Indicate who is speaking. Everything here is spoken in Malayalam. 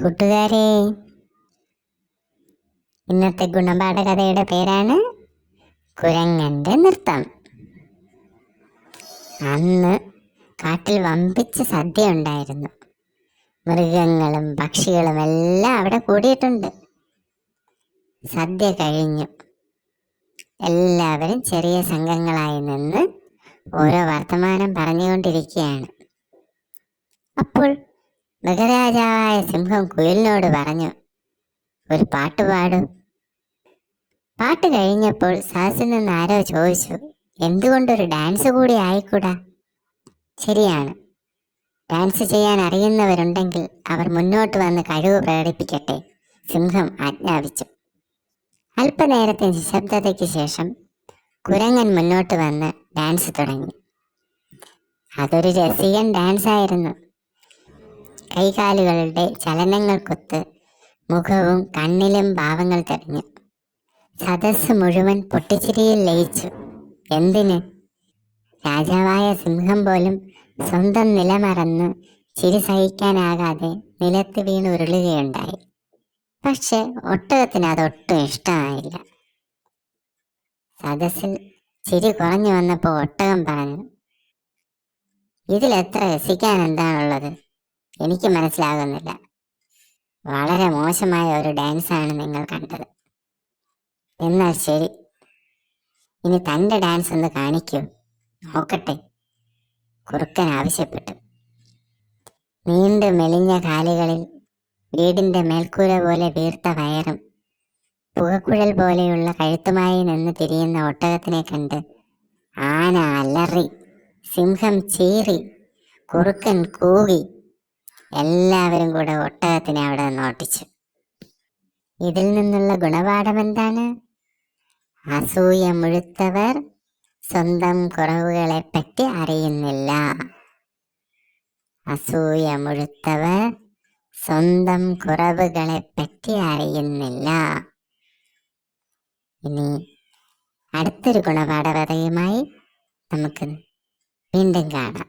Speaker 1: കൂട്ടുകാരെ, ഇന്നത്തെ ഗുണപാഠ കഥയുടെ പേരാണ് കുരങ്ങന്റെ നൃത്തം. അന്ന് കാട്ടിൽ വമ്പിച്ച സദ്യ ഉണ്ടായിരുന്നു. മൃഗങ്ങളും പക്ഷികളും എല്ലാം അവിടെ കൂടിയിട്ടുണ്ട്. സദ്യ കഴിഞ്ഞു. എല്ലാവരും ചെറിയ സംഘങ്ങളായി നിന്ന് ഓരോ വർത്തമാനം പറഞ്ഞുകൊണ്ടിരിക്കുകയാണ്. അപ്പോൾ മൃഗരാജാവായ സിംഹം കുയിലിനോട് പറഞ്ഞു, ഒരു പാട്ട് പാടും. പാട്ട് കഴിഞ്ഞപ്പോൾ സദസ്സിൽ നിന്ന് ആരോ ചോദിച്ചു, എന്തുകൊണ്ടൊരു ഡാൻസ് കൂടി ആയിക്കൂടാ? ശരിയാണ്, ഡാൻസ് ചെയ്യാൻ അറിയുന്നവരുണ്ടെങ്കിൽ അവർ മുന്നോട്ട് വന്ന് കഴിവ് പ്രകടിപ്പിക്കട്ടെ, സിംഹം ആജ്ഞാപിച്ചു. അല്പനേരത്തെ നിശബ്ദതയ്ക്ക് ശേഷം കുരങ്ങൻ മുന്നോട്ട് വന്ന് ഡാൻസ് തുടങ്ങി. അതൊരു രസികൻ ഡാൻസ് ആയിരുന്നു. കൈകാലുകളുടെ ചലനങ്ങൾക്കൊത്ത് മുഖവും കണ്ണിലും ഭാവങ്ങൾ തെളിഞ്ഞു. സദസ്സ് മുഴുവൻ പൊട്ടിച്ചിരിയിൽ ലയിച്ചു. എന്തിന്? രാജാവായ സിംഹം പോലും സ്വന്തം നിലമറന്ന് ചിരി സഹിക്കാനാകാതെ നിലത്ത് വീണ് ഉരുളുകയുണ്ടായി. പക്ഷെ ഒട്ടകത്തിന് അതൊട്ടും ഇഷ്ടമായില്ല. സദസ്സിൽ ചിരി കുറഞ്ഞു വന്നപ്പോൾ ഒട്ടകം പറഞ്ഞു, ഇതിലെത്ര രസിക്കാൻ എന്താണുള്ളത്? എനിക്ക് മനസ്സിലാകുന്നില്ല. വളരെ മോശമായ ഒരു ഡാൻസാണ് നിങ്ങൾ കണ്ടത്. എന്നാൽ ശരി, ഇനി തൻ്റെ ഡാൻസ് ഒന്ന് കാണിക്കൂ, നോക്കട്ടെ, കുറുക്കൻ ആവശ്യപ്പെട്ടു. നീണ്ടു മെലിഞ്ഞ കാലുകളിൽ വീടിൻ്റെ മേൽക്കൂര പോലെ വീർത്ത വയറും പുകക്കുഴൽ പോലെയുള്ള കഴുത്തുമായി നിന്ന് തിരിയുന്ന ഒട്ടകത്തിനെ കണ്ട് ആന അലറി, സിംഹം ചീറി, കുറുക്കൻ കൂകി. എല്ലാവരും കൂടെ ഒട്ടകത്തിനെ അവിടെ നോട്ടിച്ചു. ഇതിൽ നിന്നുള്ള ഗുണപാഠം എന്താണ്? അസൂയ മുഴുത്തവർ സ്വന്തം കുറവുകളെ പറ്റി അറിയുന്നില്ല. അസൂയ മുഴുത്തവർ സ്വന്തം കുറവുകളെ പറ്റി അറിയുന്നില്ല. ഇനി അടുത്തൊരു ഗുണപാഠ കഥയുമായി നമുക്ക് വീണ്ടും കാണാം.